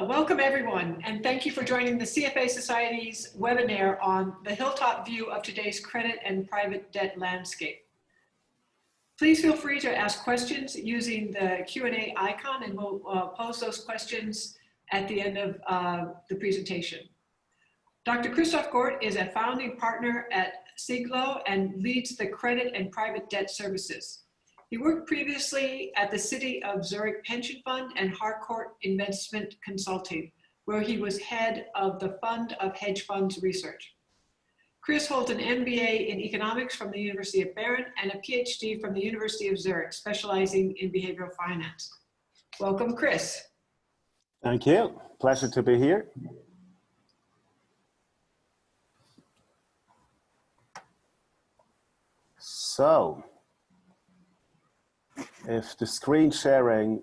Welcome everyone, and thank you for joining the CFA Society's webinar on the Hilltop view of today's credit and private debt landscape. Please feel free to ask questions using the Q&A icon, and we'll pose those questions at the end of the presentation. Dr. Christoph Gort is a founding partner at Siglo and leads the credit and private debt services. He worked previously at the City of Zurich Pension Fund and Harcourt Investment Consulting, where he was head of the Fund of Hedge Funds Research. Chris holds an MBA in economics from the University of Bern and a PhD from the University of Zurich, specializing in behavioral finance. Welcome, Chris. Thank you. Pleasure to be here. So, if the screen sharing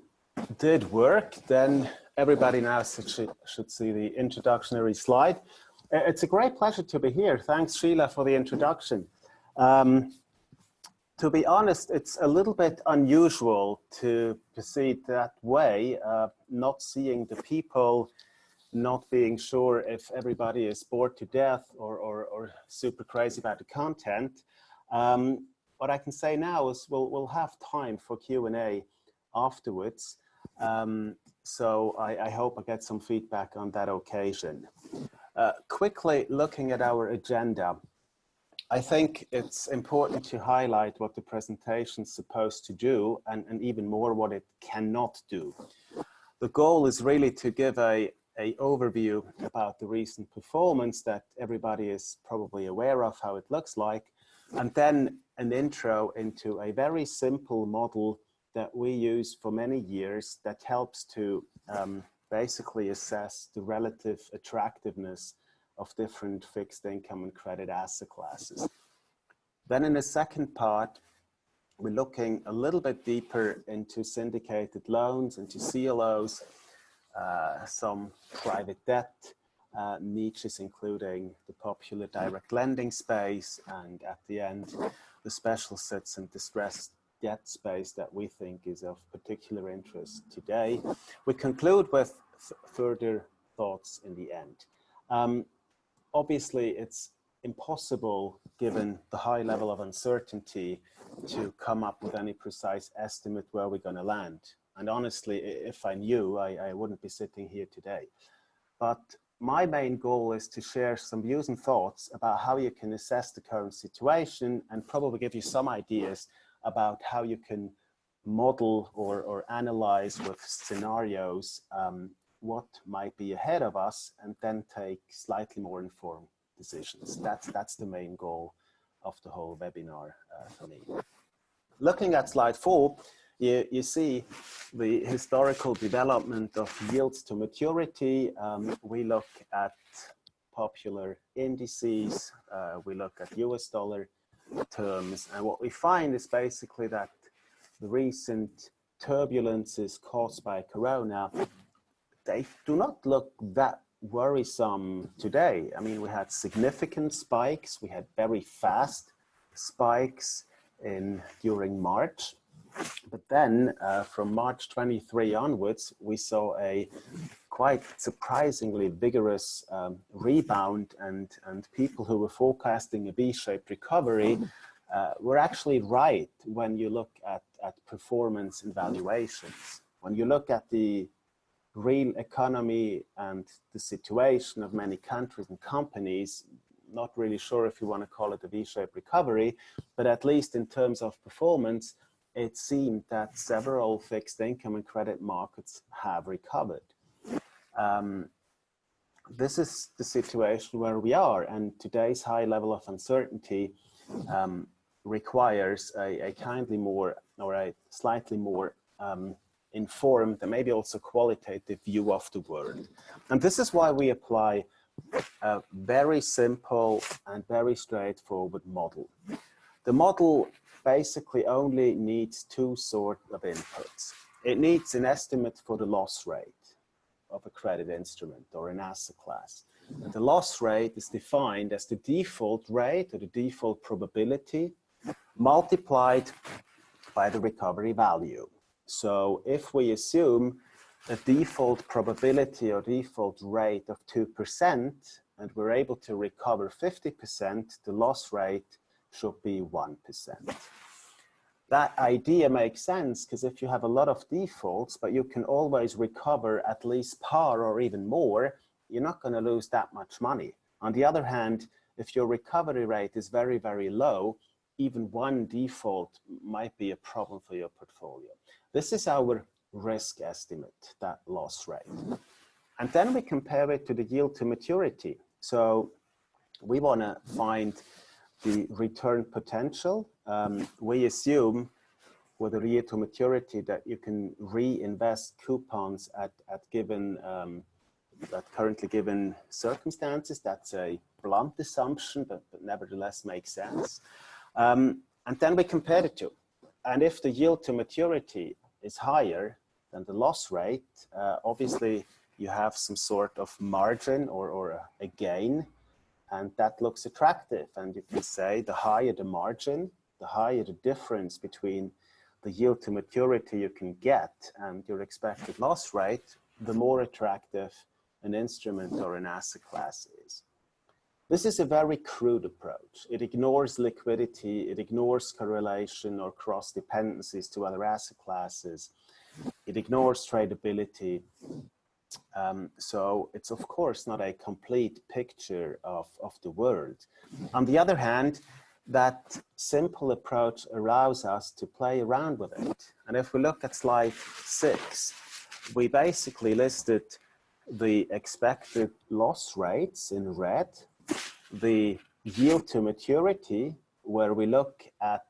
did work, then everybody now should see the introductory slide. It's a great pleasure to be here. Thanks, Sheila, for the introduction. To be honest, it's a little bit unusual to proceed that way, not seeing the people, not being sure if everybody is bored to death or super crazy about the content. What I can say now is we'll have time for Q&A afterwards. So I hope I get some feedback on that occasion. Quickly looking at our agenda, I think it's important to highlight what the presentation is supposed to do and even more what it cannot do. The goal is really to give a overview about the recent performance that everybody is probably aware of how it looks like, and then an intro into a very simple model that we use for many years that helps to basically assess the relative attractiveness of different fixed income and credit asset classes. Then in the second part, we're looking a little bit deeper into syndicated loans, into CLOs, some private debt niches, including the popular direct lending space, and at the end, the special sits and distressed debt space that we think is of particular interest today. We conclude with further thoughts in the end. Obviously, it's impossible, given the high level of uncertainty, to come up with any precise estimate where we're going to land. And honestly, if I knew, I wouldn't be sitting here today. But my main goal is to share some views and thoughts about how you can assess the current situation and probably give you some ideas about how you can model or analyze with scenarios what might be ahead of us, and then take slightly more informed decisions. That's the main goal of the whole webinar for me. Looking at slide 4, you see the historical development of yields to maturity. We look at popular indices, we look at US dollar terms, and what we find is basically that the recent turbulences caused by Corona, they do not look that worrisome today. I mean, we had significant spikes, we had very fast spikes during March. But then from March 23 onwards, we saw a quite surprisingly vigorous rebound, and people who were forecasting a V-shaped recovery were actually right when you look at performance and valuations. When you look at the real economy and the situation of many countries and companies, not really sure if you want to call it a V-shaped recovery, but at least in terms of performance, it seemed that several fixed income and credit markets have recovered. This is the situation where we are, and today's high level of uncertainty requires a kindly more, or a slightly more informed and maybe also qualitative view of the world. And this is why we apply a very simple and very straightforward model. The model basically only needs two sorts of inputs. It needs an estimate for the loss rate of a credit instrument or an asset class. And the loss rate is defined as the default rate or the default probability multiplied by the recovery value. So if we assume a default probability or default rate of 2% and we're able to recover 50%, the loss rate should be 1%. That idea makes sense because if you have a lot of defaults, but you can always recover at least par or even more, you're not going to lose that much money. On the other hand, if your recovery rate is very, very low, even one default might be a problem for your portfolio. This is our risk estimate, that loss rate. And then we compare it to the yield to maturity. So we want to find the return potential. We assume with a yield to maturity that you can reinvest coupons at given at currently given circumstances. That's a blunt assumption, but nevertheless makes sense. And then we compare the two. And if the yield to maturity is higher than the loss rate, obviously you have some sort of margin or a gain, and that looks attractive. And you can say the higher the margin, the higher the difference between the yield to maturity you can get and your expected loss rate, the more attractive an instrument or an asset class is. This is a very crude approach. It ignores liquidity, it ignores correlation or cross dependencies to other asset classes. It ignores tradability. So it's of course not a complete picture of the world. On the other hand, that simple approach allows us to play around with it. And if we look at slide 6, we basically listed the expected loss rates in red, the yield to maturity, where we look at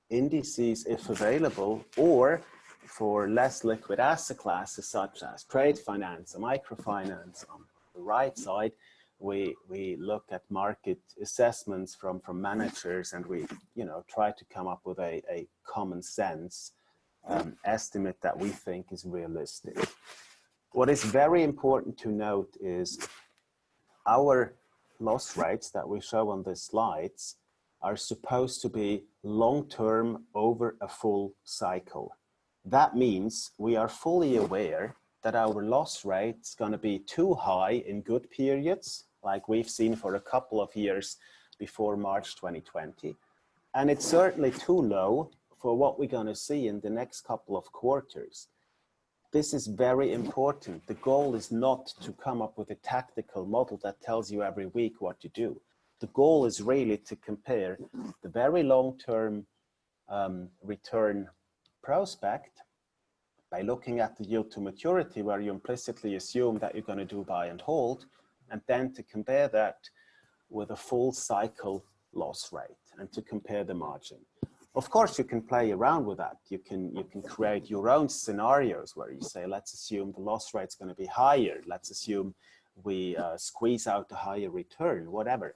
indices if available, or for less liquid asset classes such as trade finance or microfinance. On the right side, we look at market assessments from managers, and we try to come up with a common sense estimate that we think is realistic. What is very important to note is our loss rates that we show on the slides are supposed to be long-term over a full cycle. That means we are fully aware that our loss rate is going to be too high in good periods, like we've seen for a couple of years before March 2020. And it's certainly too low for what we're going to see in the next couple of quarters. This is very important. The goal is not to come up with a tactical model that tells you every week what to do. The goal is really to compare the very long-term return prospect by looking at the yield to maturity, where you implicitly assume that you're going to do buy and hold, and then to compare that with a full cycle loss rate and to compare the margin. Of course, you can play around with that. You can create your own scenarios where you say, let's assume the loss rate's going to be higher. Let's assume we squeeze out a higher return, whatever.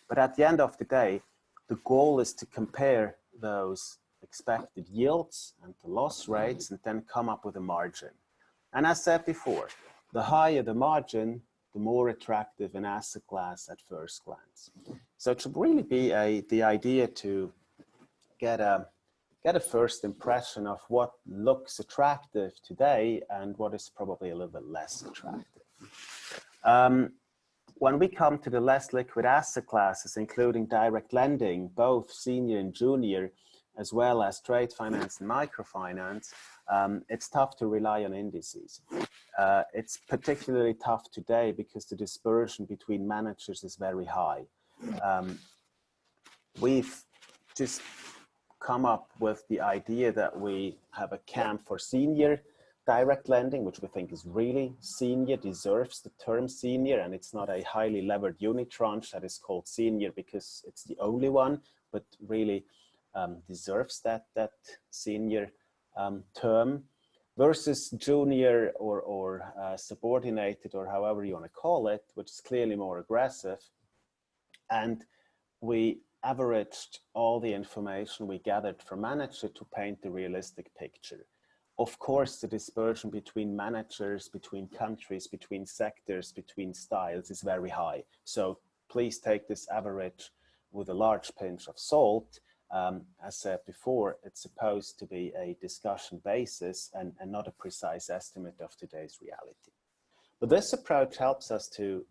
But at the end of the day, the goal is to compare those expected yields and the loss rates and then come up with a margin. And as said before, the higher the margin, the more attractive an asset class at first glance. So it should really be the idea to get a first impression of what looks attractive today and what is probably a little bit less attractive. When we come to the less liquid asset classes, including direct lending, both senior and junior, as well as trade finance and microfinance, it's tough to rely on indices. It's particularly tough today because the dispersion between managers is very high. We've just come up with the idea that we have a camp for senior direct lending, which we think is really senior, deserves the term senior, and it's not a highly levered unitranche that is called senior because it's the only one, but really deserves that senior term, versus junior or subordinated, or however you want to call it, which is clearly more aggressive. And we averaged all the information we gathered from manager to paint the realistic picture. Of course, the dispersion between managers, between countries, between sectors, between styles is very high. So please take this average with a large pinch of salt. as said before, it's supposed to be a discussion basis and not a precise estimate of today's reality. But this approach helps us to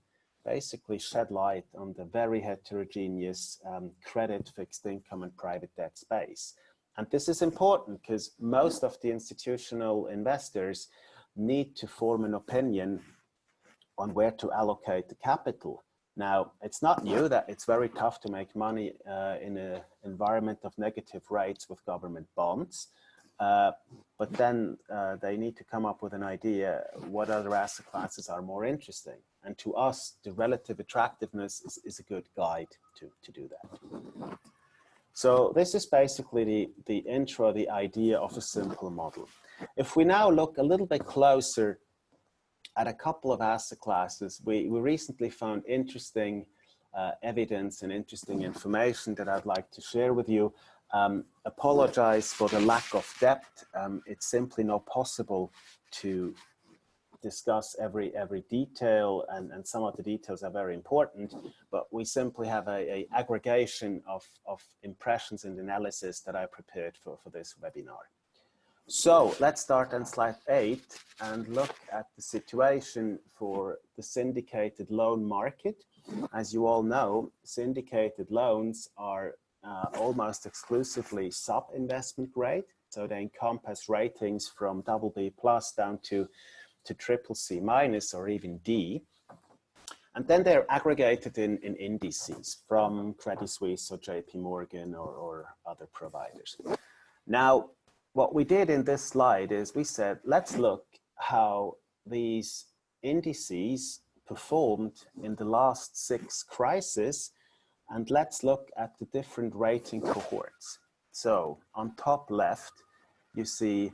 basically shed light on the very heterogeneous credit, fixed income, and private debt space. And this is important because most of the institutional investors need to form an opinion on where to allocate the capital. Now, it's not new that it's very tough to make money in an environment of negative rates with government bonds. But then they need to come up with an idea what other asset classes are more interesting. And to us, the relative attractiveness is a good guide to do that. So this is basically the intro, the idea of a simple model. If we now look a little bit closer at a couple of asset classes, we recently found interesting evidence and interesting information that I'd like to share with you. Apologize for the lack of depth. It's simply not possible to discuss every detail, and some of the details are very important, but we simply have a aggregation of impressions and analysis that I prepared for this webinar. So let's start on slide 8 and look at the situation for the syndicated loan market. As you all know, syndicated loans are almost exclusively sub-investment grade. So they encompass ratings from BB plus down to CCC- or even D. And then they're aggregated in indices from Credit Suisse or JP Morgan or other providers. Now, what we did in this slide is we said, let's look how these indices performed in the last 6 crises, and let's look at the different rating cohorts. So on top left, you see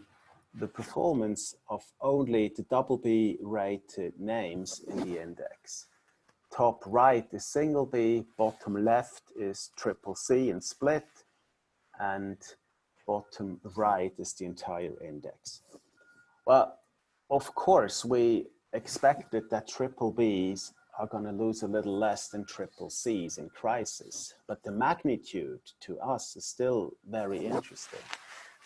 the performance of only the BB rated names in the index. Top right is single B, bottom left is CCC and split, and bottom right is the entire index. Well, of course, we expected that BBBs are going to lose a little less than CCCs in crisis, but the magnitude to us is still very interesting.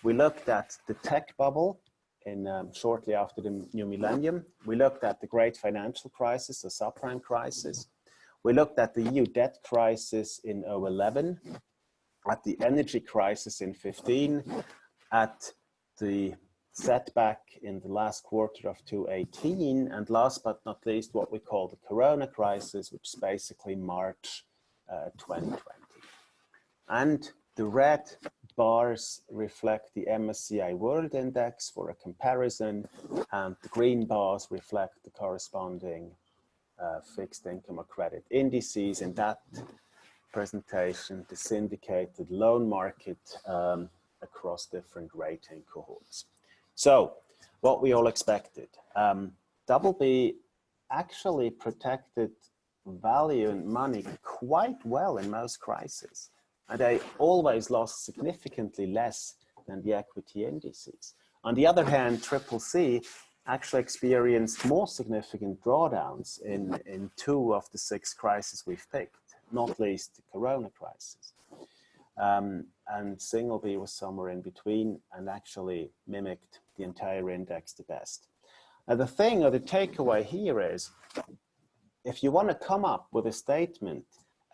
We looked at the tech bubble in shortly after the new millennium. We looked at the great financial crisis, the subprime crisis. We looked at the EU debt crisis in 2011, at the energy crisis in 2015, at the setback in the last quarter of 2018, and last but not least, what we call the Corona crisis, which is basically March 2020. And the red bars reflect the MSCI World Index for a comparison, and the green bars reflect the corresponding fixed income or credit indices. In that presentation, the syndicated loan market across different rating cohorts. So, what we all expected. BB actually protected value and money quite well in most crises. And they always lost significantly less than the equity indices. On the other hand, CCC actually experienced more significant drawdowns in 2 of the 6 crises we've picked, not least the Corona crisis. And single B was somewhere in between and actually mimicked the entire index the best. Now the thing or the takeaway here is, if you want to come up with a statement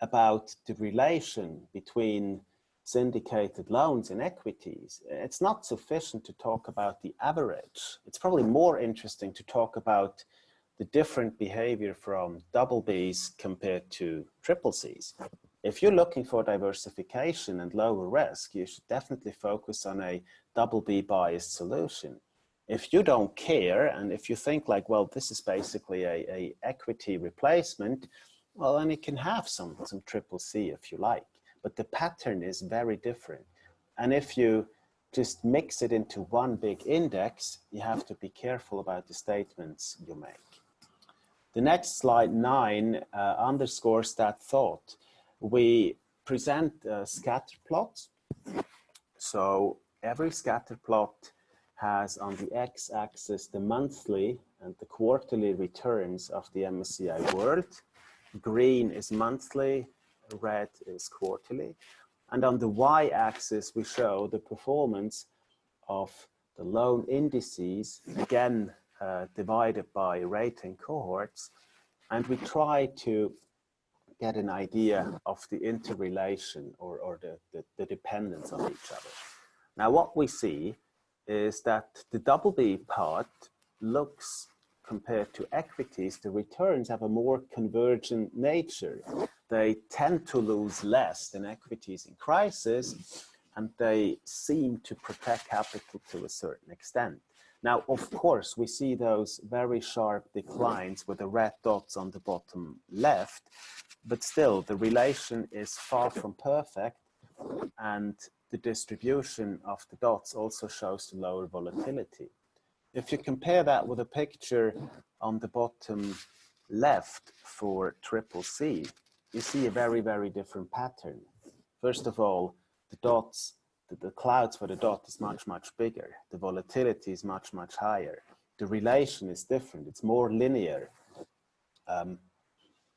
about the relation between syndicated loans and equities, it's not sufficient to talk about the average. It's probably more interesting to talk about the different behavior from BBs compared to CCCs. If you're looking for diversification and lower risk, you should definitely focus on a BB biased solution. If you don't care, and if you think like, well, this is basically a equity replacement, well, then it can have some CCC if you like, but the pattern is very different. And if you just mix it into one big index, you have to be careful about the statements you make. The next slide 9 underscores that thought. We present scatter plots. So every scatter plot has on the x-axis the monthly and the quarterly returns of the MSCI World. Green is monthly, red is quarterly. And on the y-axis, we show the performance of the loan indices, again, divided by rating cohorts. And we try to get an idea of the interrelation or the dependence on each other. Now, what we see is that the double B part looks, compared to equities, the returns have a more convergent nature. They tend to lose less than equities in crisis, and they seem to protect capital to a certain extent. Now, of course, we see those very sharp declines with the red dots on the bottom left, but still the relation is far from perfect, and the distribution of the dots also shows the lower volatility. If you compare that with a picture on the bottom left for triple C, you see a very, very different pattern. First of all, the dots, the clouds for the dot is much, much bigger. The volatility is much, much higher. The relation is different. It's more linear.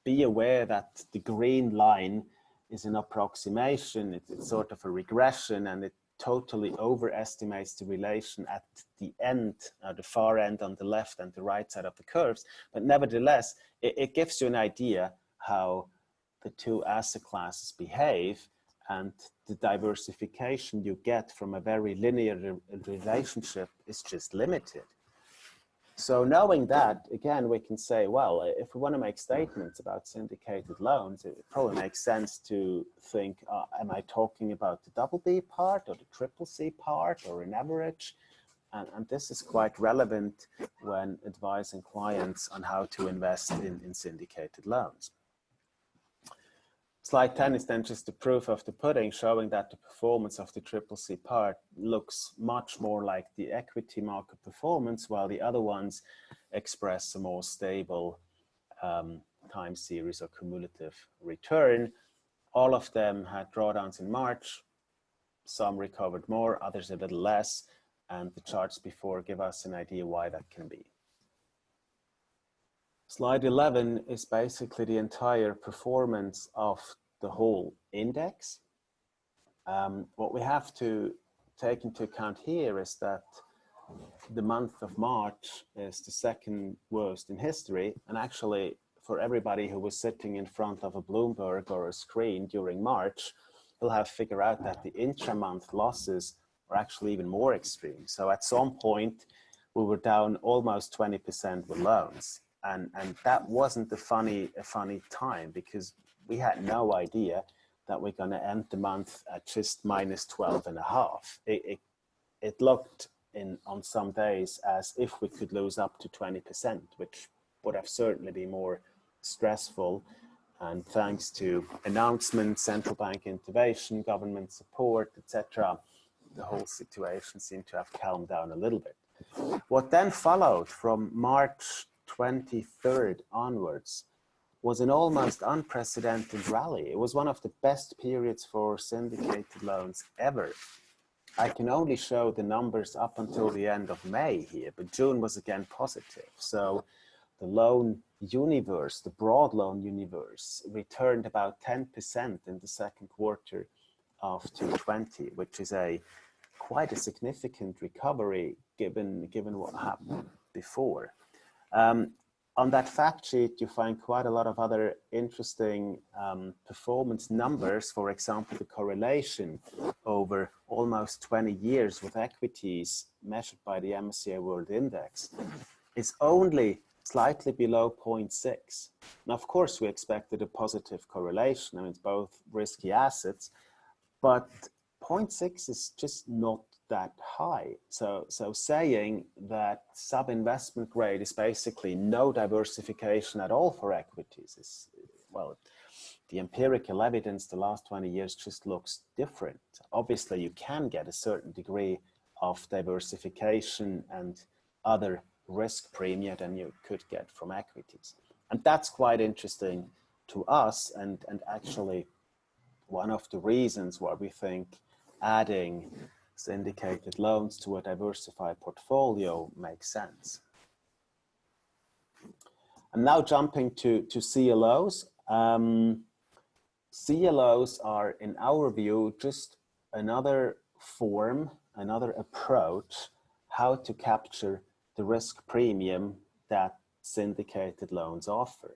Be aware that the green line is an approximation. It's sort of a regression, and it totally overestimates the relation at the end, the far end on the left and the right side of the curves. But nevertheless, it gives you an idea how the two asset classes behave, and the diversification you get from a very linear relationship is just limited. So knowing that, again, we can say, well, if we want to make statements about syndicated loans, it probably makes sense to think, am I talking about the double B part or the triple C part or an average? And this is quite relevant when advising clients on how to invest in syndicated loans. Slide 10 is then just the proof of the pudding, showing that the performance of the triple C part looks much more like the equity market performance, while the other ones express a more stable time series or cumulative return. All of them had drawdowns in March. Some recovered more, others a little less, and the charts before give us an idea why that can be. Slide 11 is basically the entire performance of the whole index. What we have to take into account here is that the month of March is the second worst in history, and actually for everybody who was sitting in front of a Bloomberg or a screen during March, will have figured out that the intra-month losses are actually even more extreme. So at some point we were down almost 20% with loans. And that wasn't a funny time, because we had no idea that we're going to end the month at just minus 12.5. It looked on some days as if we could lose up to 20%, which would have certainly been more stressful. And thanks to announcements, central bank intervention, government support, etc., the whole situation seemed to have calmed down a little bit. What then followed from March 23rd onwards was an almost unprecedented rally. It was one of the best periods for syndicated loans ever. I can only show the numbers up until the end of May here, but June was again positive. So the loan universe, the broad loan universe, returned about 10% in the second quarter of 2020, which is quite a significant recovery given what happened before. On that fact sheet, you find quite a lot of other interesting performance numbers. For example, the correlation over almost 20 years with equities measured by the MSCI World Index is only slightly below 0.6. Now, of course, we expected a positive correlation. I mean, it's both risky assets, but 0.6 is just not that high. So saying that sub-investment grade is basically no diversification at all for equities is, well, the empirical evidence the last 20 years just looks different. Obviously, you can get a certain degree of diversification and other risk premium than you could get from equities. And that's quite interesting to us, and actually one of the reasons why we think adding syndicated loans to a diversified portfolio makes sense. I'm now jumping to CLOs. CLOs are, in our view, just another form, another approach how to capture the risk premium that syndicated loans offer.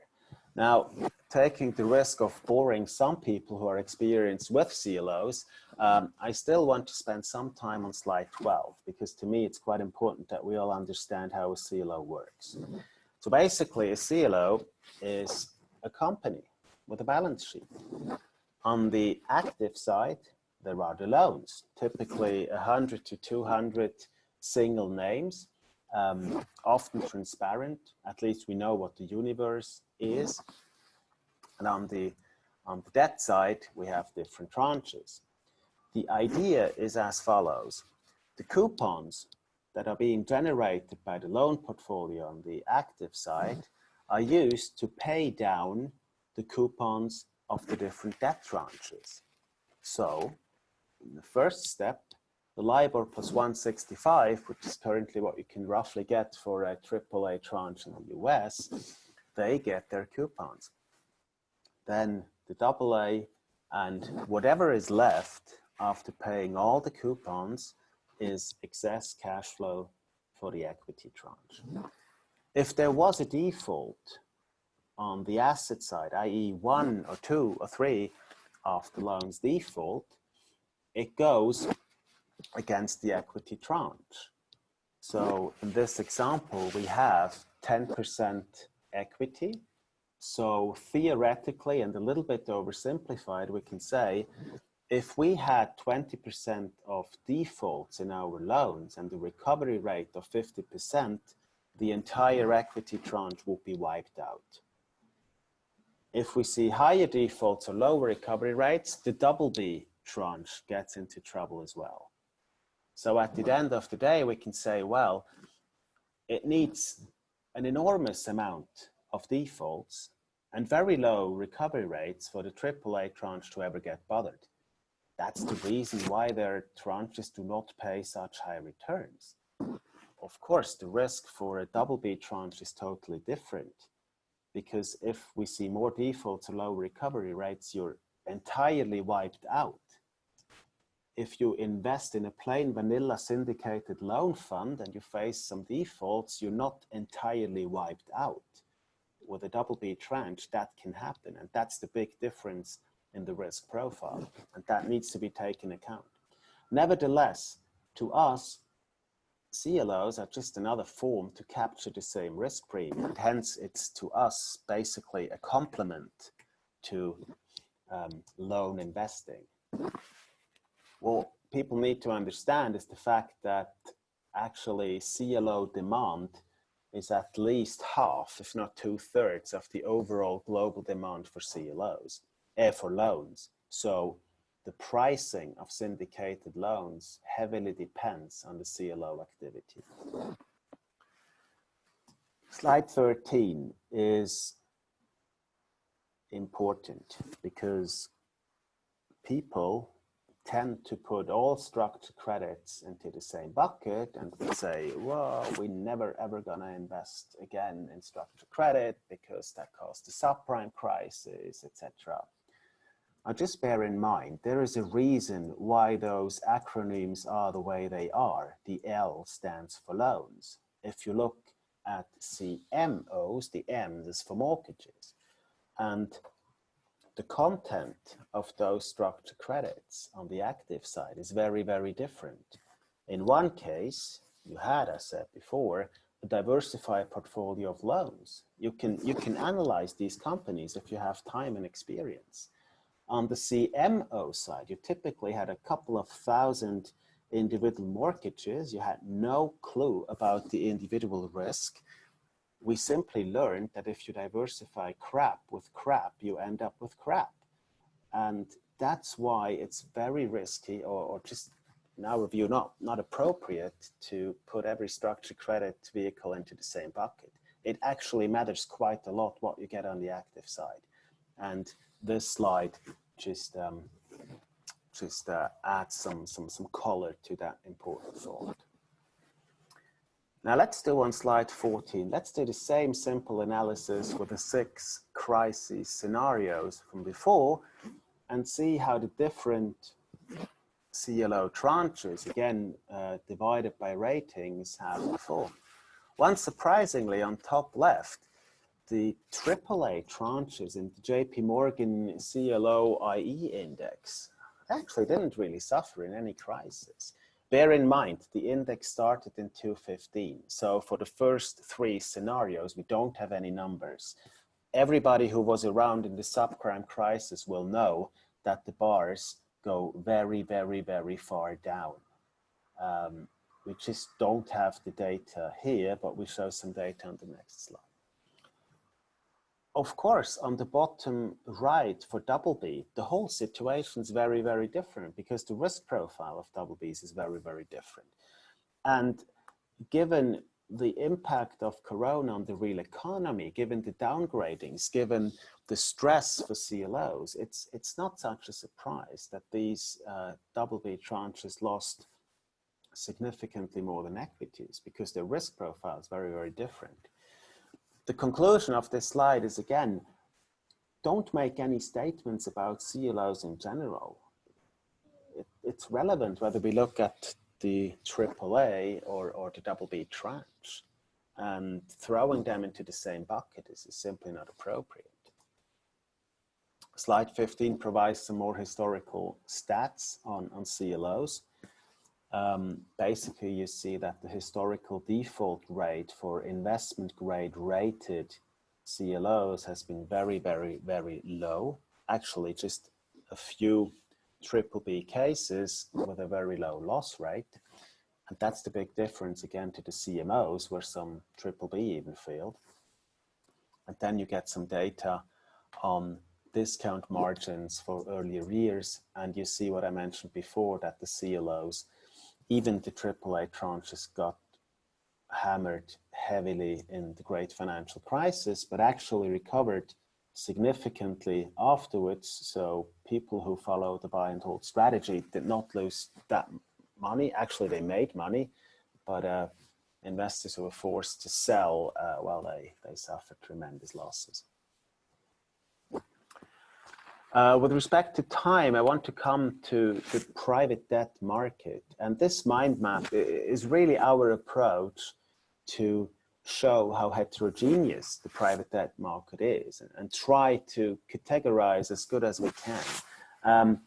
Now, taking the risk of boring some people who are experienced with CLOs, I still want to spend some time on slide 12, because to me it's quite important that we all understand how a CLO works. So basically, a CLO is a company with a balance sheet. On the active side, there are the loans, typically 100 to 200 single names, often transparent. At least we know what the universe is. And on the debt side, we have different tranches. The idea is as follows. The coupons that are being generated by the loan portfolio on the active side are used to pay down the coupons of the different debt tranches. So, in the first step, the LIBOR plus 165, which is currently what you can roughly get for a AAA tranche in the US, they get their coupons. Then the AA and whatever is left after paying all the coupons is excess cash flow for the equity tranche. If there was a default on the asset side, i.e. 1 or 2 or 3 of the loans default, it goes against the equity tranche. So in this example, we have 10% equity. So theoretically, and a little bit oversimplified, we can say, if we had 20% of defaults in our loans and the recovery rate of 50%, the entire equity tranche would be wiped out. If we see higher defaults or lower recovery rates, the BB tranche gets into trouble as well. So at the end of the day, we can say, well, it needs an enormous amount of defaults and very low recovery rates for the AAA tranche to ever get bothered. That's the reason why their tranches do not pay such high returns. Of course, the risk for a BB tranche is totally different, because if we see more defaults or low recovery rates, you're entirely wiped out. If you invest in a plain vanilla syndicated loan fund and you face some defaults, you're not entirely wiped out. With a BB tranche, that can happen, and that's the big difference in the risk profile, and that needs to be taken account. Nevertheless, to us, CLOs are just another form to capture the same risk premium, and hence it's to us basically a complement to loan investing. What people need to understand is the fact that actually CLO demand is at least half, if not 2/3 of the overall global demand for CLOs, for loans. So the pricing of syndicated loans heavily depends on the CLO activity. Slide 13 is important because people tend to put all structured credits into the same bucket and would say, well, we're never ever gonna invest again in structured credit because that caused the subprime crisis, etc. Now just bear in mind, there is a reason why those acronyms are the way they are. The L stands for loans. If you look at CMOs, the M is for mortgages. And the content of those structured credits on the active side is very, very different. In one case, you had, as I said before, a diversified portfolio of loans. You can analyze these companies if you have time and experience. On the CMO side, you typically had a couple of thousand individual mortgages. You had no clue about the individual risk. We simply learned that if you diversify crap with crap, you end up with crap. And that's why it's very risky, or just in our view, not appropriate to put every structured credit vehicle into the same bucket. It actually matters quite a lot what you get on the active side. And this slide just adds some color to that important thought. Now let's do on slide 14, let's do the same simple analysis with the 6 crisis scenarios from before, and see how the different CLO tranches, again, divided by ratings, have performed. Unsurprisingly, on top left, the AAA tranches in the JP Morgan CLO IE index actually didn't really suffer in any crisis. Bear in mind, the index started in 2015. So for the first 3 scenarios, we don't have any numbers. Everybody who was around in the subprime crisis will know that the bars go very, very, very far down. We just don't have the data here, but we show some data on the next slide. Of course, on the bottom right for double B, the whole situation is very, very different because the risk profile of double Bs is very, very different. And given the impact of Corona on the real economy, given the downgradings, given the stress for CLOs, it's not such a surprise that these double B tranches lost significantly more than equities because their risk profile is very, very different. The conclusion of this slide is, again, don't make any statements about CLOs in general. It's relevant whether we look at the AAA or the double B tranche, and throwing them into the same bucket is simply not appropriate. Slide 15 provides some more historical stats on CLOs. Basically, you see that the historical default rate for investment grade rated CLOs has been very, very, very low. Actually, just a few triple B cases with a very low loss rate. And that's the big difference again to the CMOs, where some triple B even failed. And then you get some data on discount margins for earlier years. And you see what I mentioned before, that the CLOs, even the AAA tranches, got hammered heavily in the great financial crisis, but actually recovered significantly afterwards. So people who follow the buy and hold strategy did not lose that money. Actually, they made money, but investors who were forced to sell, well, they suffered tremendous losses. With respect to time, I want to come to the private debt market. And this mind map is really our approach to show how heterogeneous the private debt market is and try to categorize as good as we can.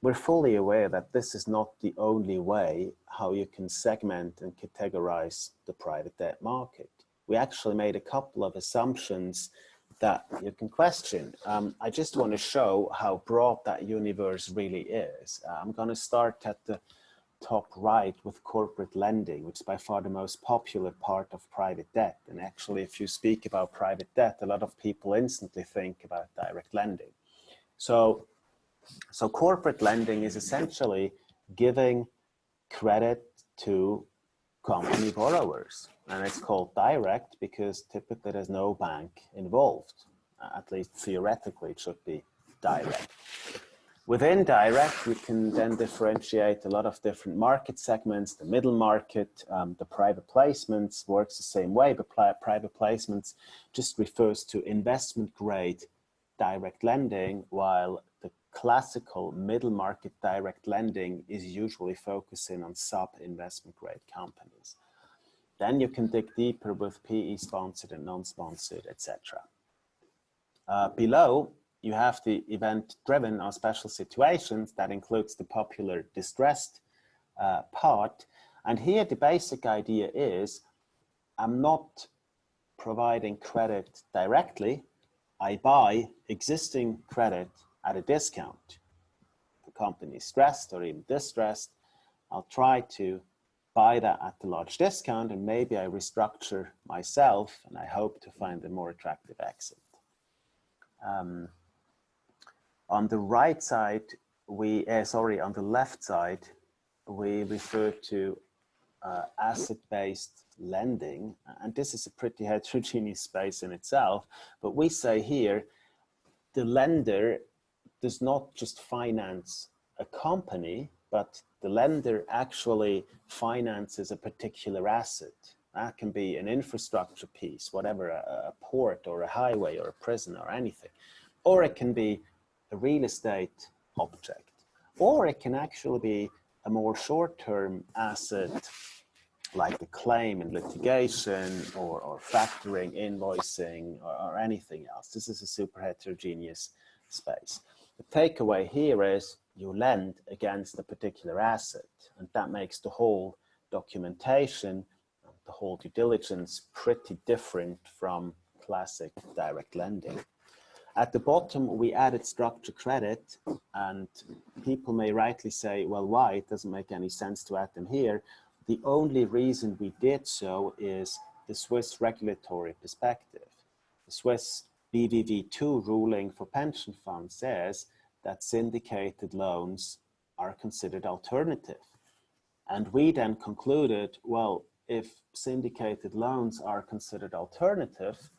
We're fully aware that this is not the only way how you can segment and categorize the private debt market. We actually made a couple of assumptions that you can question. I just want to show how broad that universe really is. I'm going to start at the top right with corporate lending, which is by far the most popular part of private debt. And actually, if you speak about private debt, a lot of people instantly think about direct lending. So corporate lending is essentially giving credit to company borrowers. And it's called direct because typically there's no bank involved. At least theoretically, it should be direct. Within direct, we can then differentiate a lot of different market segments. The middle market, the private placements works the same way, but private placements just refers to investment grade direct lending, while the classical middle market direct lending is usually focusing on sub-investment grade companies. Then you can dig deeper with PE sponsored and non-sponsored, etc. Below, you have the event driven or special situations that includes the popular distressed part. And here the basic idea is I'm not providing credit directly. I buy existing credit at a discount. The company is stressed or even distressed. I'll try to buy that at a large discount, and maybe I restructure myself, and I hope to find a more attractive exit. On the right side, on the left side, we refer to asset-based lending, and this is a pretty heterogeneous space in itself, but we say here, the lender does not just finance a company, but the lender actually finances a particular asset. That can be an infrastructure piece, whatever, a port or a highway or a prison or anything. Or it can be a real estate object, or it can actually be a more short-term asset like a claim in litigation or factoring, invoicing, or anything else. This is a super heterogeneous space. The takeaway here is you lend against a particular asset, and that makes the whole documentation, the whole due diligence pretty different from classic direct lending. At the bottom, we added structured credit, and people may rightly say, well, why? It doesn't make any sense to add them here. The only reason we did so is the Swiss regulatory perspective. The Swiss BVV2 ruling for pension funds says that syndicated loans are considered alternative. And we then concluded, well, if syndicated loans are considered alternative,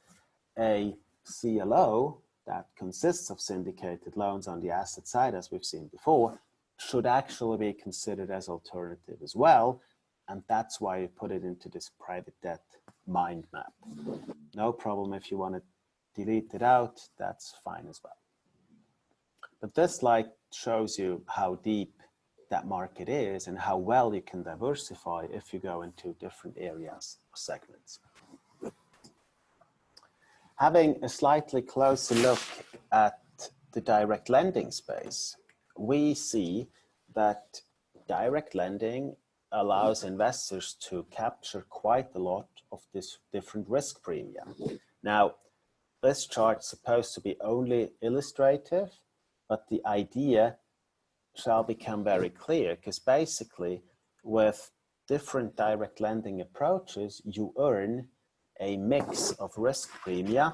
a CLO that consists of syndicated loans on the asset side, as we've seen before, should actually be considered as alternative as well. And that's why we put it into this private debt mind map. No problem if you want to delete it out, that's fine as well. But this slide shows you how deep that market is and how well you can diversify if you go into different areas or segments. Having a slightly closer look at the direct lending space, we see that direct lending allows investors to capture quite a lot of this different risk premia. Now, this chart is supposed to be only illustrative, but the idea shall become very clear, because basically with different direct lending approaches, you earn a mix of risk premia,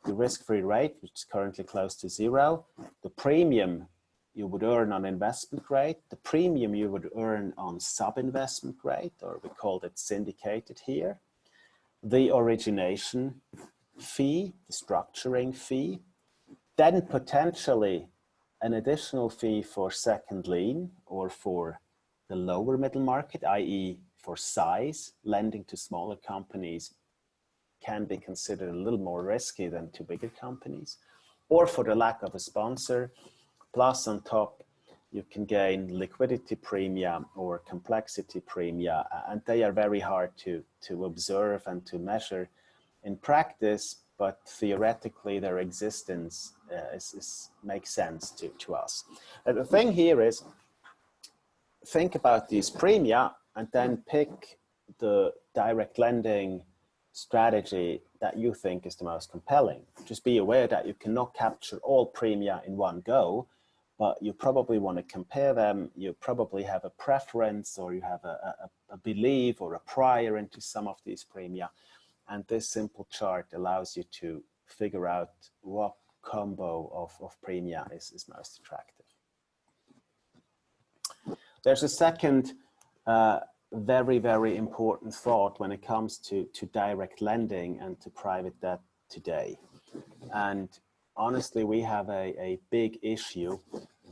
the risk-free rate, which is currently close to zero, the premium you would earn on investment grade, the premium you would earn on sub-investment grade, or we called it syndicated here, the origination fee, the structuring fee, then potentially an additional fee for second lien or for the lower middle market, i.e. for size, lending to smaller companies can be considered a little more risky than to bigger companies, or for the lack of a sponsor. Plus on top, you can gain liquidity premia or complexity premia, and they are very hard to observe and to measure in practice, but theoretically their existence makes sense to us. And the thing here is, think about these premia and then pick the direct lending strategy that you think is the most compelling. Just be aware that you cannot capture all premia in one go, but you probably want to compare them. You probably have a preference, or you have a belief or a prior into some of these premia. And this simple chart allows you to figure out what combo of premia is most attractive. There's a second very, very important thought when it comes to direct lending and to private debt today. And honestly, we have a big issue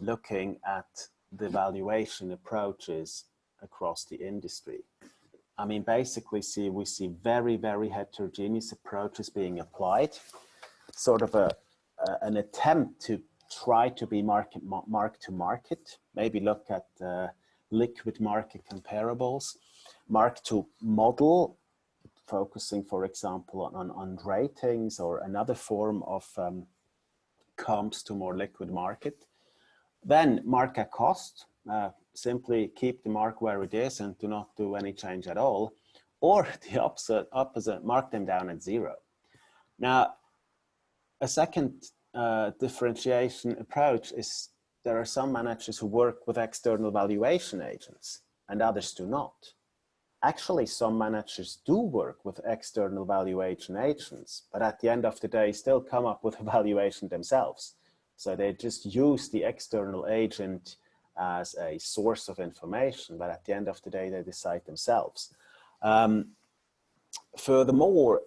looking at the valuation approaches across the industry. I mean, basically, we see very, very heterogeneous approaches being applied, sort of an attempt to try to be mark to market, maybe look at liquid market comparables, mark to model, focusing, for example, on ratings or another form of comps to more liquid market. Then mark at cost, simply keep the mark where it is and do not do any change at all, or the opposite, mark them down at zero. Now, a second differentiation approach is there are some managers who work with external valuation agents and others do not. Actually, some managers do work with external valuation agents, but at the end of the day, still come up with a valuation themselves. So they just use the external agent as a source of information, but at the end of the day, they decide themselves. Furthermore,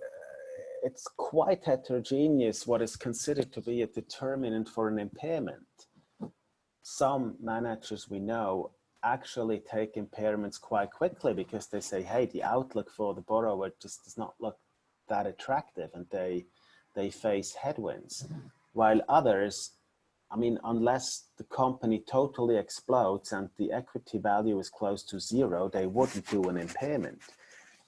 it's quite heterogeneous what is considered to be a determinant for an impairment. Some managers we know actually take impairments quite quickly because they say, hey, the outlook for the borrower just does not look that attractive, and they face headwinds. While others I mean, unless the company totally explodes and the equity value is close to zero, they wouldn't do an impairment.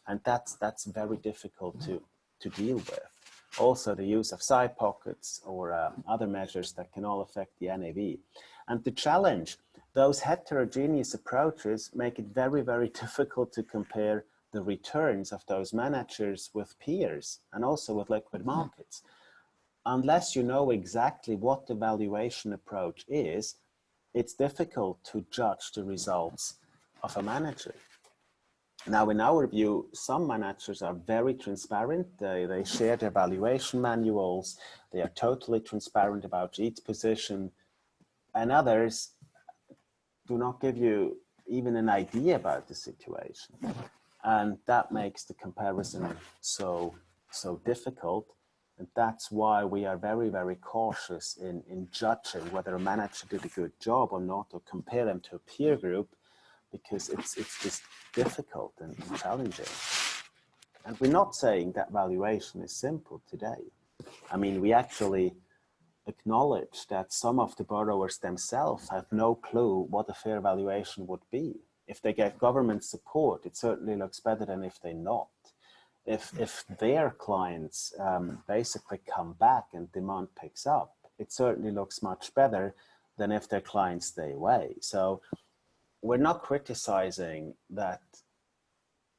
And that's very difficult to deal with. Also, the use of side pockets or other measures that can all affect the NAV. And the challenge, those heterogeneous approaches make it very, very difficult to compare the returns of those managers with peers and also with liquid markets. Unless you know exactly what the valuation approach is, it's difficult to judge the results of a manager. Now, in our view, some managers are very transparent. They share their valuation manuals. They are totally transparent about each position. And others do not give you even an idea about the situation. And that makes the comparison so difficult. And that's why we are very, very cautious in judging whether a manager did a good job or not, or compare them to a peer group, because it's just difficult and challenging. And we're not saying that valuation is simple today. I mean, we actually acknowledge that some of the borrowers themselves have no clue what a fair valuation would be. If they get government support, it certainly looks better than if they not. If their clients basically come back and demand picks up, it certainly looks much better than if their clients stay away. So we're not criticizing that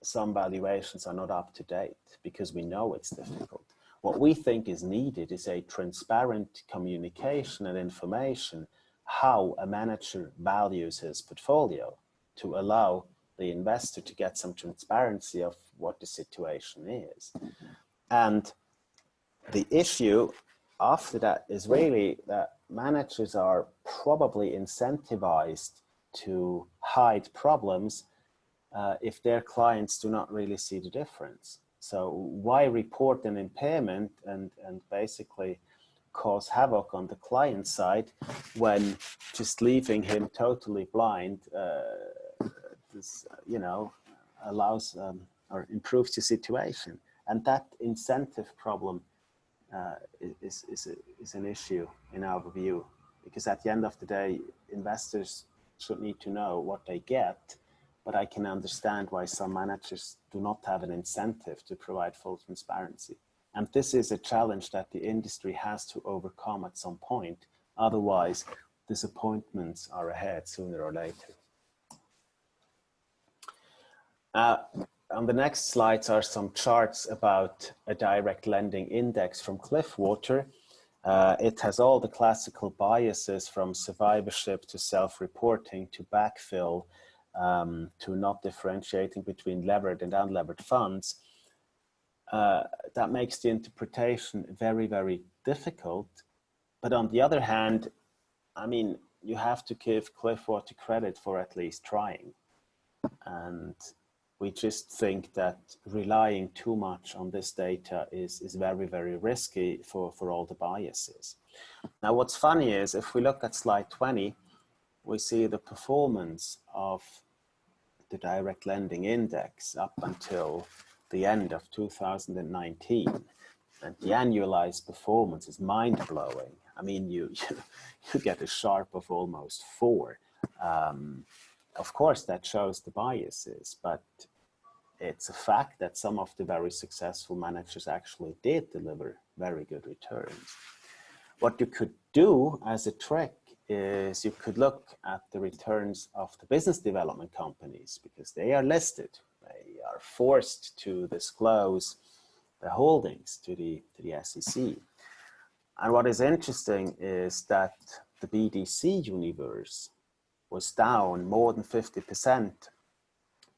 some valuations are not up to date, because we know it's difficult. What we think is needed is a transparent communication and information how a manager values his portfolio, to allow the investor to get some transparency of what the situation is. And the issue after that is really that managers are probably incentivized to hide problems if their clients do not really see the difference. So why report an impairment and basically cause havoc on the client side when just leaving him totally blind allows or improves the situation? And that incentive problem is an issue in our view, because at the end of the day, investors should need to know what they get, but I can understand why some managers do not have an incentive to provide full transparency. And this is a challenge that the industry has to overcome at some point. Otherwise, disappointments are ahead sooner or later. On the next slides are some charts about a direct lending index from Cliffwater. It has all the classical biases from survivorship to self-reporting to backfill to not differentiating between levered and unlevered funds. That makes the interpretation very, very difficult. But on the other hand, I mean, you have to give Cliffwater credit for at least trying. And we just think that relying too much on this data is very, very risky for all the biases. Now, what's funny is if we look at slide 20, we see the performance of the direct lending index up until the end of 2019. And the annualized performance is mind-blowing. I mean, you get a Sharpe of almost 4. Of course, that shows the biases, but it's a fact that some of the very successful managers actually did deliver very good returns. What you could do as a trick is you could look at the returns of the business development companies, because they are listed. They are forced to disclose their holdings to the SEC. And what is interesting is that the BDC universe was down more than 50%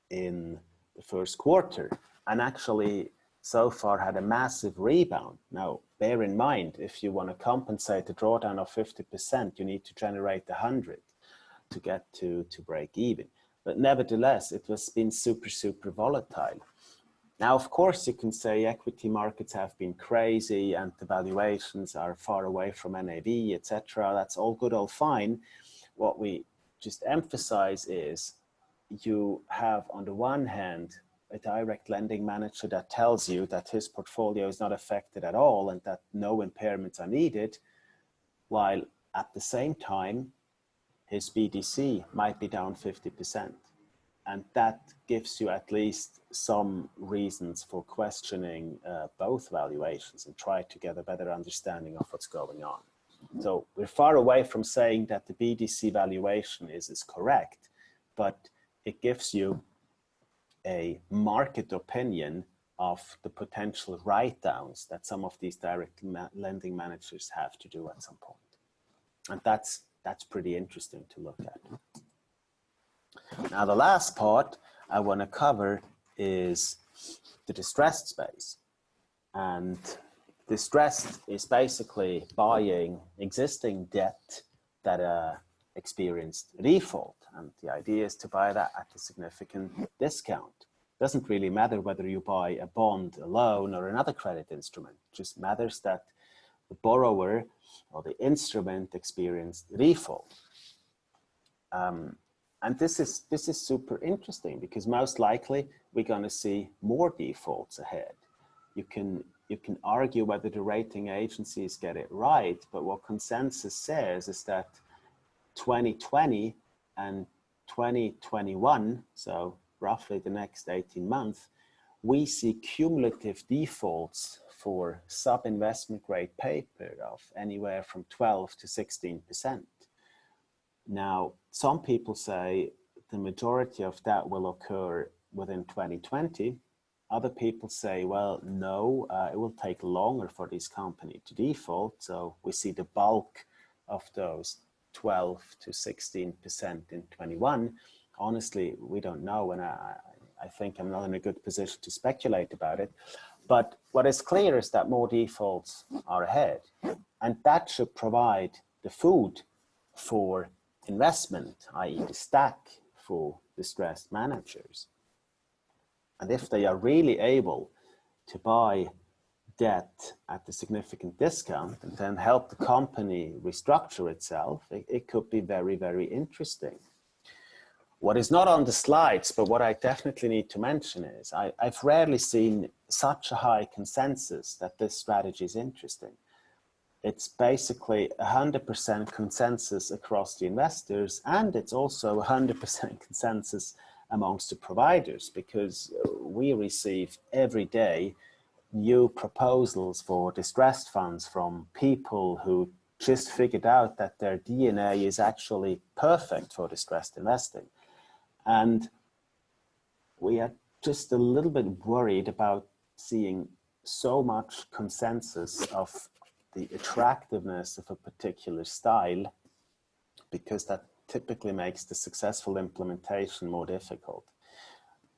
in the first quarter, and actually so far had a massive rebound. Now, bear in mind, if you want to compensate the drawdown of 50%, you need to generate 100 to get to break even. But nevertheless, it has been super, super volatile. Now, of course, you can say equity markets have been crazy and the valuations are far away from NAV, etc. That's all good, all fine. What we just emphasize is you have, on the one hand, a direct lending manager that tells you that his portfolio is not affected at all and that no impairments are needed, while At the same time, his BDC might be down 50%. And that gives you at least some reasons for questioning both valuations and try to get a better understanding of what's going on. So we're far away from saying that the BDC valuation is correct, but it gives you a market opinion of the potential write-downs that some of these direct lending managers have to do at some point. And that's pretty interesting to look at. Now, the last part I want to cover is the distressed space. And distressed is basically buying existing debt that experienced default. And the idea is to buy that at a significant discount. It doesn't really matter whether you buy a bond, a loan, or another credit instrument. It just matters that the borrower or the instrument experienced default. And this is super interesting because most likely we're going to see more defaults ahead. You can argue whether the rating agencies get it right, but what consensus says is that 2020 and 2021, so roughly the next 18 months, we see cumulative defaults for sub-investment grade paper of anywhere from 12 to 16%. Now, some people say the majority of that will occur within 2020. Other people say, well, no, it will take longer for this company to default. So we see the bulk of those 12 to 16% in 21. Honestly, we don't know, and I think I'm not in a good position to speculate about it. But what is clear is that more defaults are ahead, and that should provide the food for investment, i.e. the stack for distressed managers. And if they are really able to buy debt at a significant discount and then help the company restructure itself, it could be very, very interesting. What is not on the slides, but what I definitely need to mention is I've rarely seen such a high consensus that this strategy is interesting. It's basically 100% consensus across the investors, and it's also 100% consensus amongst the providers, because we receive every day new proposals for distressed funds from people who just figured out that their DNA is actually perfect for distressed investing. And we are just a little bit worried about seeing so much consensus of the attractiveness of a particular style, because that typically makes the successful implementation more difficult.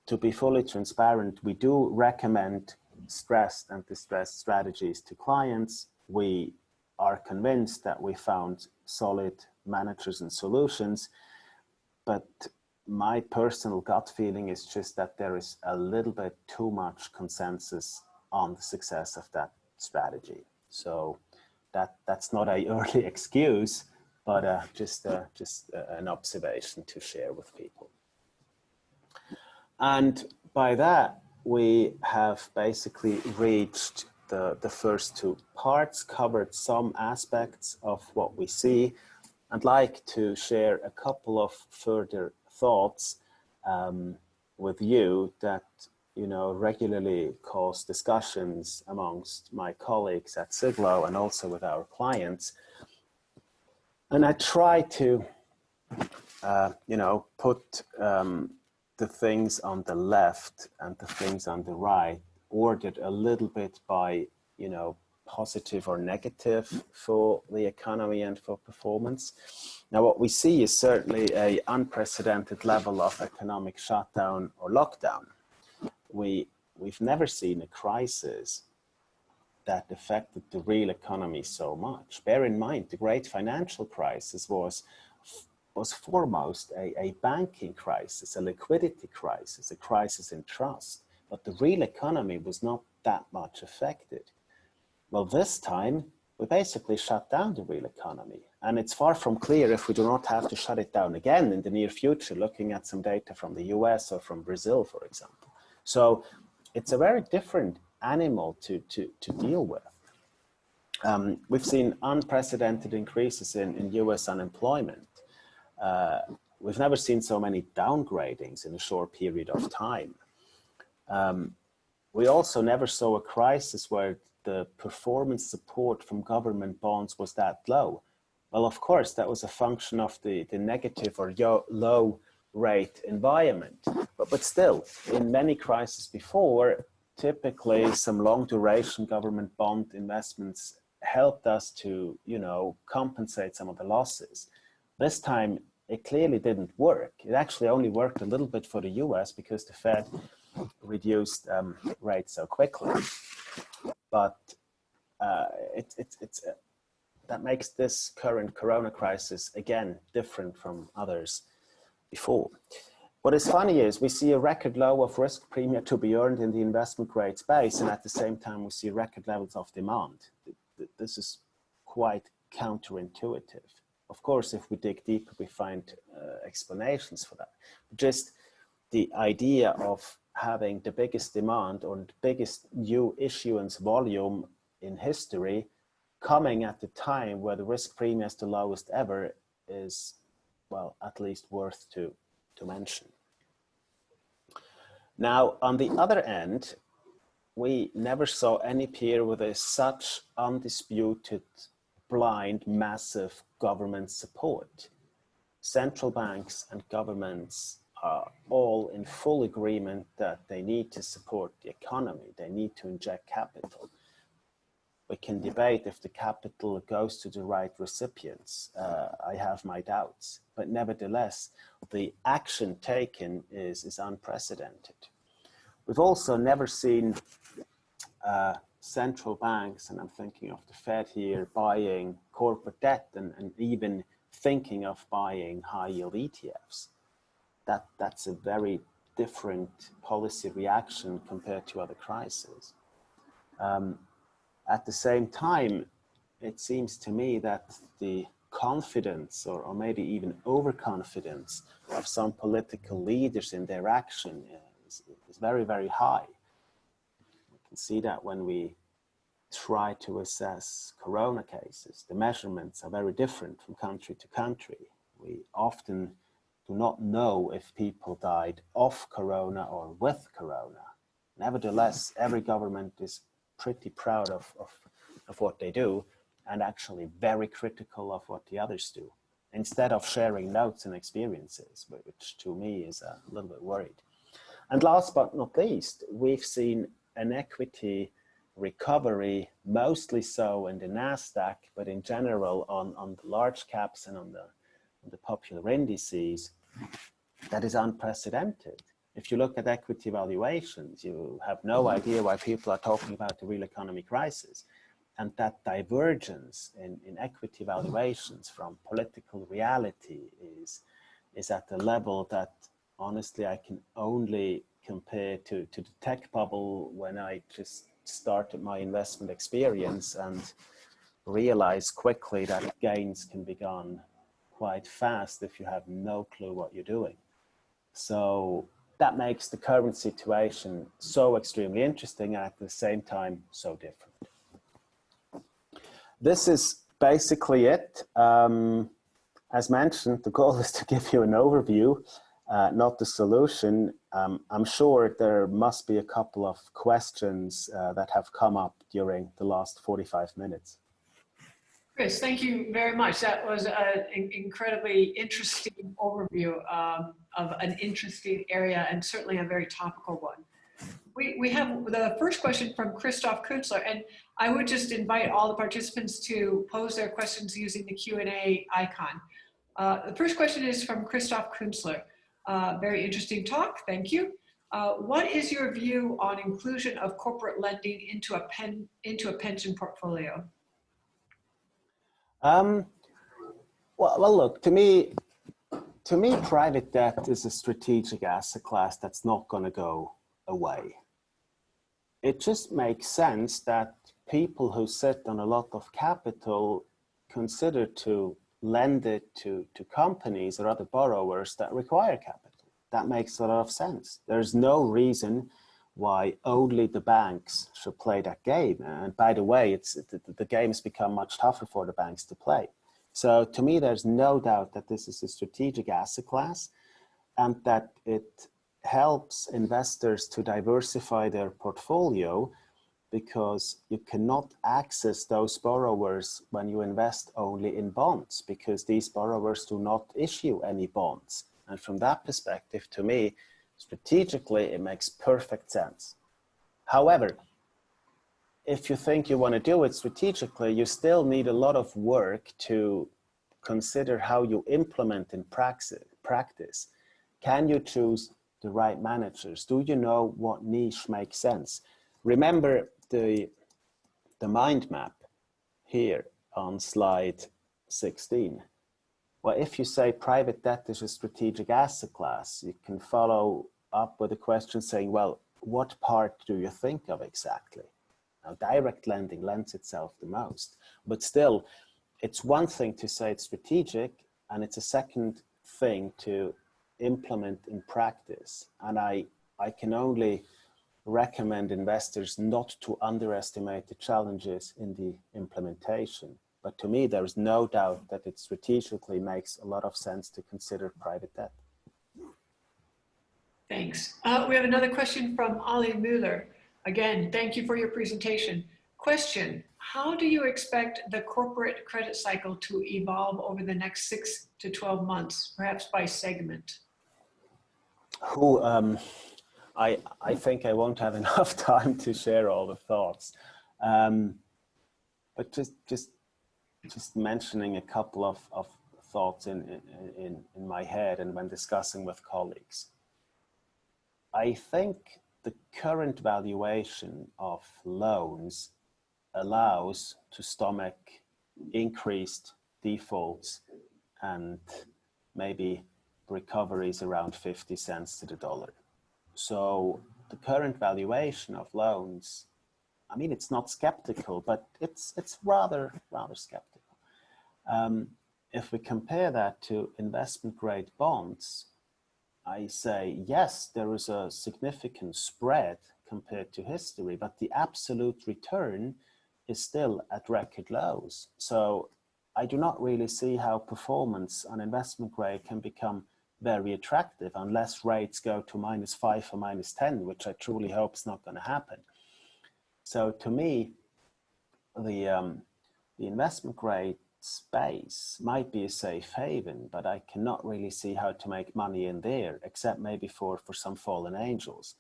To be fully transparent, we do recommend stressed and distressed strategies to clients. We are convinced that we found solid managers and solutions, but my personal gut feeling is just that there is a little bit too much consensus on the success of that strategy. So that's not an early excuse, but just an observation to share with people. And by that, we have basically reached the first two parts, covered some aspects of what we see. I'd like to share a couple of further thoughts with you that regularly cause discussions amongst my colleagues at Siglo and also with our clients. And I try to put the things on the left and the things on the right ordered a little bit by positive or negative for the economy and for performance. Now, what we see is certainly an unprecedented level of economic shutdown or lockdown. We've never seen a crisis that affected the real economy so much. Bear in mind, the great financial crisis was foremost a banking crisis, a liquidity crisis, a crisis in trust, but the real economy was not that much affected. Well, this time, we basically shut down the real economy. And it's far from clear if we do not have to shut it down again in the near future, looking at some data from the US or from Brazil, for example. So it's a very different animal to deal with. We've seen unprecedented increases in US unemployment. We've never seen so many downgradings in a short period of time. We also never saw a crisis where the performance support from government bonds was that low. Well, of course, that was a function of the negative or low rate environment. But still, in many crises before, typically some long duration government bond investments helped us to, compensate some of the losses. This time, it clearly didn't work. It actually only worked a little bit for the US because the Fed reduced rates so quickly. But that makes this current corona crisis, again, different from others before. What is funny is we see a record low of risk premium to be earned in the investment grade space, and at the same time we see record levels of demand. This is quite counterintuitive. Of course, if we dig deeper, we find explanations for that. Just the idea of having the biggest demand or the biggest new issuance volume in history coming at the time where the risk premium is the lowest ever is, well, at least worth to mention. Now, on the other end, we never saw any period where there's such undisputed, blind, massive government support. Central banks and governments are all in full agreement that they need to support the economy. They need to inject capital. We can debate if the capital goes to the right recipients. I have my doubts, but nevertheless, the action taken is unprecedented. We've also never seen central banks, and I'm thinking of the Fed here, buying corporate debt and even thinking of buying high yield ETFs. That's a very different policy reaction compared to other crises. At the same time, it seems to me that the confidence or maybe even overconfidence of some political leaders in their action is very, very high. We can see that when we try to assess corona cases. The measurements are very different from country to country. We often do not know if people died of corona or with corona. Nevertheless, every government is pretty proud of what they do and actually very critical of what the others do, instead of sharing notes and experiences, which to me is a little bit worried. And last but not least, we've seen an equity recovery, mostly so in the NASDAQ, but in general on the large caps and on the popular indices, that is unprecedented. If you look at equity valuations, you have no idea why people are talking about the real economy crisis. And that divergence in equity valuations from political reality is at a level that honestly I can only compare to the tech bubble when I just started my investment experience and realized quickly that gains can be gone quite fast if you have no clue what you're doing. So that makes the current situation so extremely interesting and at the same time so different. This is basically it. As mentioned, the goal is to give you an overview, not the solution. I'm sure there must be a couple of questions that have come up during the last 45 minutes. Chris, thank you very much. That was an incredibly interesting overview of an interesting area and certainly a very topical one. We have the first question from Christoph Gort, and I would just invite all the participants to pose their questions using the Q&A icon. The first question is from Christoph Gort. Very interesting talk, thank you. What is your view on inclusion of corporate lending into a pension portfolio? Well, look, to me, private debt is a strategic asset class that's not going to go away. It just makes sense that people who sit on a lot of capital consider to lend it to companies or other borrowers that require capital. That makes a lot of sense. There's no reason why only the banks should play that game. And by the way, the game's become much tougher for the banks to play. So to me, there's no doubt that this is a strategic asset class and that it helps investors to diversify their portfolio, because you cannot access those borrowers when you invest only in bonds, because these borrowers do not issue any bonds. And from that perspective, to me, strategically, it makes perfect sense. However, if you think you want to do it strategically, you still need a lot of work to consider how you implement in practice. Can you choose the right managers? Do you know what niche makes sense? Remember the mind map here on slide 16. Well, if you say private debt is a strategic asset class, you can follow up with a question saying, well, what part do you think of exactly? Now, direct lending lends itself the most, but still, it's one thing to say it's strategic, and it's a second thing to implement in practice. And I can only recommend investors not to underestimate the challenges in the implementation. But to me, there is no doubt that it strategically makes a lot of sense to consider private debt. Thanks. We have another question from Ali Mueller. Again, thank you for your presentation. Question: how do you expect the corporate credit cycle to evolve over the next 6 to 12 months, perhaps by segment? I think I won't have enough time to share all the thoughts, but just mentioning a couple of thoughts in my head and when discussing with colleagues. I think the current valuation of loans allows to stomach increased defaults and maybe recoveries around 50 cents to the dollar. So the current valuation of loans, I mean, it's not skeptical, but it's rather skeptical. If we compare that to investment grade bonds, I say, yes, there is a significant spread compared to history, but the absolute return is still at record lows. So I do not really see how performance on investment grade can become very attractive unless rates go to -5 or -10, which I truly hope is not going to happen. So to me, the investment grade space might be a safe haven, but I cannot really see how to make money in there, except maybe for some fallen angels.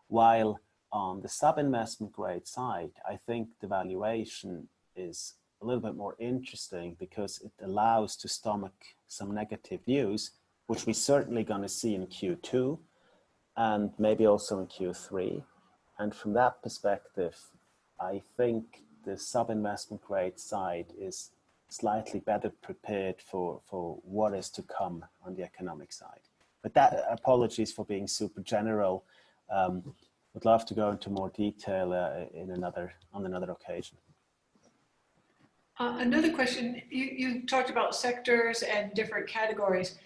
While on the sub-investment grade side, I think the valuation is a little bit more interesting because it allows to stomach some negative news, which we're certainly going to see in Q2 and maybe also in Q3. And from that perspective, I think the sub-investment grade side is slightly better prepared for what is to come on the economic side. But that, apologies for being super general. Would love to go into more detail on another occasion. Another question, you talked about sectors and different categories.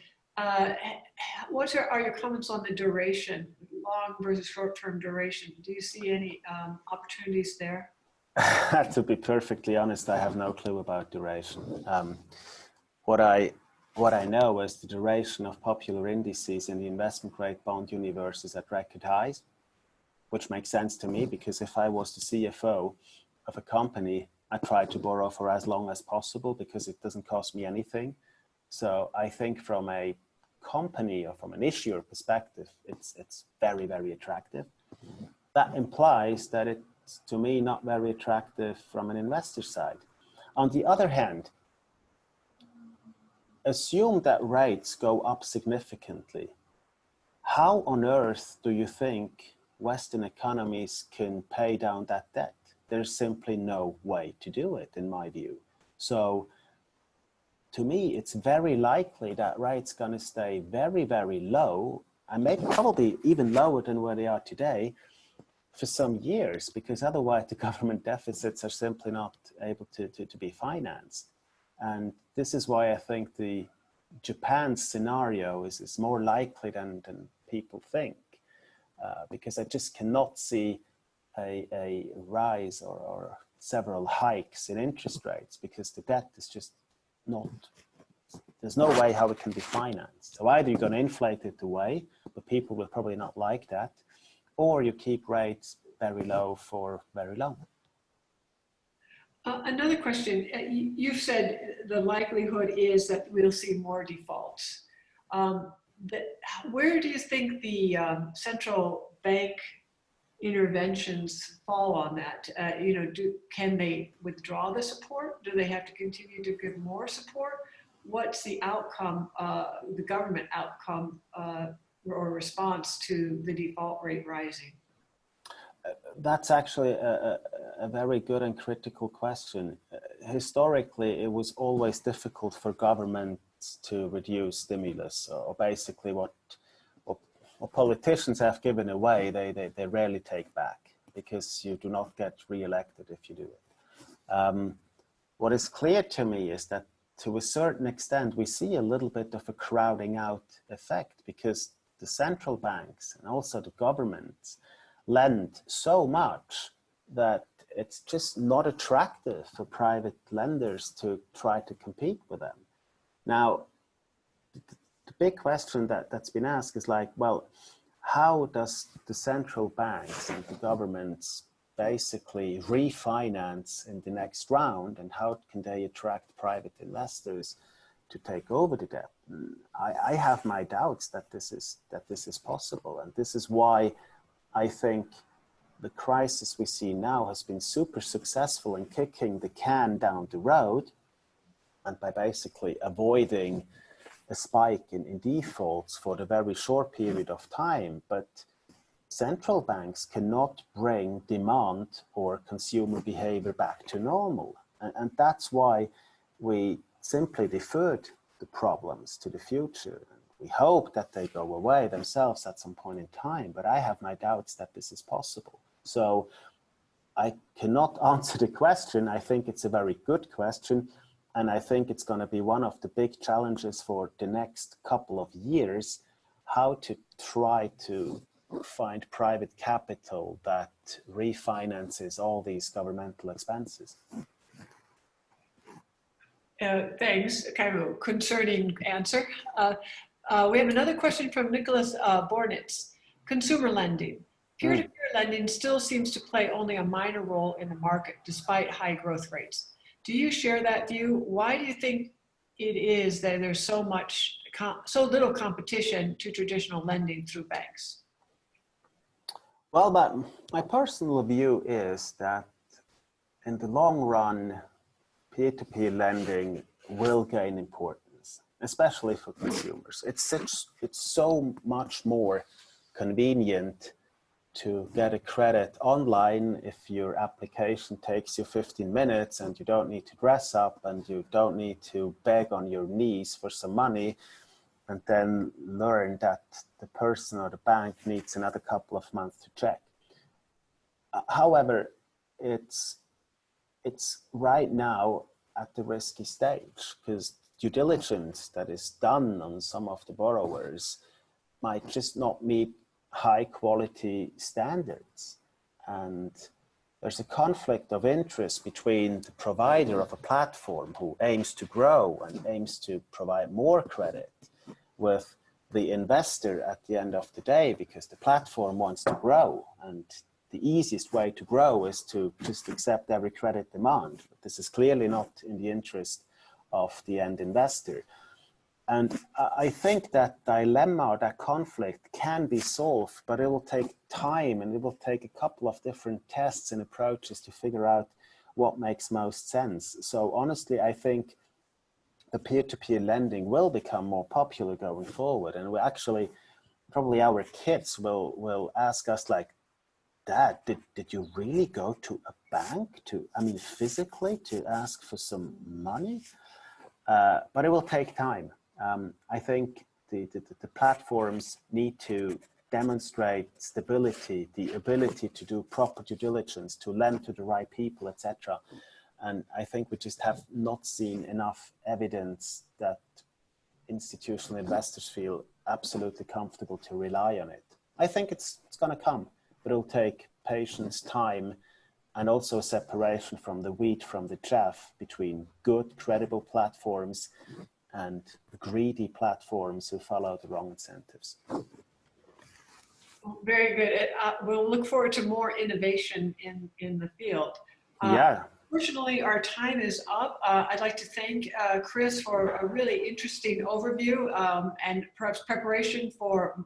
What are your comments on the duration, long versus short-term duration? Do you see any opportunities there? To be perfectly honest, I have no clue about duration. What I know is the duration of popular indices in the investment grade bond universe is at record highs, which makes sense to me because if I was the CFO of a company, I try to borrow for as long as possible because it doesn't cost me anything. So I think from a company or from an issuer perspective, it's very, very attractive. That implies that it's, to me, not very attractive from an investor side. On the other hand, assume that rates go up significantly. How on earth do you think Western economies can pay down that debt? There's simply no way to do it, in my view. So to me, it's very likely that rates going to stay very, very low and maybe probably even lower than where they are today for some years, because otherwise the government deficits are simply not able to be financed. And this is why I think the Japan scenario is more likely than people think. because I just cannot see a rise or several hikes in interest rates, because the debt is just not, there's no way how it can be financed. So either you're going to inflate it away, but people will probably not like that, or you keep rates very low for very long. Another question, you've said the likelihood is that we'll see more defaults. Where do you think the central bank interventions fall on that? Can they withdraw the support? Do they have to continue to give more support? What's the outcome, the government outcome or response to the default rate rising? That's actually a very good and critical question. Historically, it was always difficult for governments to reduce stimulus, or basically what politicians have given away, they rarely take back, because you do not get re-elected if you do it. What is clear to me is that to a certain extent, we see a little bit of a crowding out effect, because the central banks and also the governments lend so much that it's just not attractive for private lenders to try to compete with them. Now, the big question that's been asked is like, well, how does the central banks and the governments basically refinance in the next round, and how can they attract private investors to take over the debt? I have my doubts that this is possible, and this is why I think the crisis we see now has been super successful in kicking the can down the road, and by basically avoiding a spike in defaults for the very short period of time. But central banks cannot bring demand or consumer behavior back to normal. And that's why we simply deferred the problems to the future. We hope that they go away themselves at some point in time, but I have my doubts that this is possible. So I cannot answer the question. I think it's a very good question, and I think it's going to be one of the big challenges for the next couple of years, how to try to find private capital that refinances all these governmental expenses. Thanks, kind of a concerning answer. We have another question from Nicholas Bornitz. Consumer lending. Peer-to-peer lending still seems to play only a minor role in the market despite high growth rates. Do you share that view? Why do you think it is that there's so little competition to traditional lending through banks? Well, but my personal view is that in the long run, peer-to-peer lending will gain importance, especially for consumers. It's so much more convenient to get a credit online if your application takes you 15 minutes and you don't need to dress up and you don't need to beg on your knees for some money and then learn that the person or the bank needs another couple of months to check. However, it's right now at the risky stage, because due diligence that is done on some of the borrowers might just not meet high quality standards. And there's a conflict of interest between the provider of a platform who aims to grow and aims to provide more credit with the investor at the end of the day, because the platform wants to grow, and the easiest way to grow is to just accept every credit demand. But this is clearly not in the interest of the end investor. And I think that dilemma or that conflict can be solved, but it will take time, and it will take a couple of different tests and approaches to figure out what makes most sense. So honestly, I think the peer-to-peer lending will become more popular going forward. And we actually, probably our kids will ask us like, Dad, did you really go to a bank physically to ask for some money? But it will take time. I think the platforms need to demonstrate stability, the ability to do proper due diligence, to lend to the right people, etc. And I think we just have not seen enough evidence that institutional investors feel absolutely comfortable to rely on it. I think it's going to come, but it'll take patience, time, and also separation from the wheat from the chaff between good, credible platforms and greedy platforms who follow the wrong incentives. Very good. We'll look forward to more innovation in the field. Yeah. Unfortunately, our time is up. I'd like to thank Chris for a really interesting overview and perhaps preparation for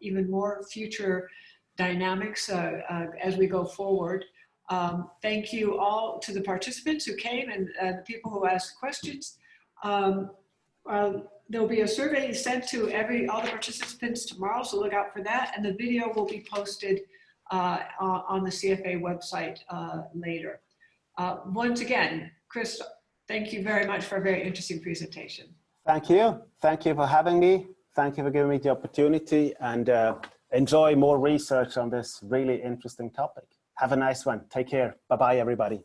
even more future dynamics as we go forward. Thank you all to the participants who came and the people who asked questions. There'll be a survey sent to all the participants tomorrow, so look out for that. And the video will be posted on the CFA website later. Once again, Chris, thank you very much for a very interesting presentation. Thank you. Thank you for having me. Thank you for giving me the opportunity, and enjoy more research on this really interesting topic. Have a nice one. Take care. Bye-bye, everybody.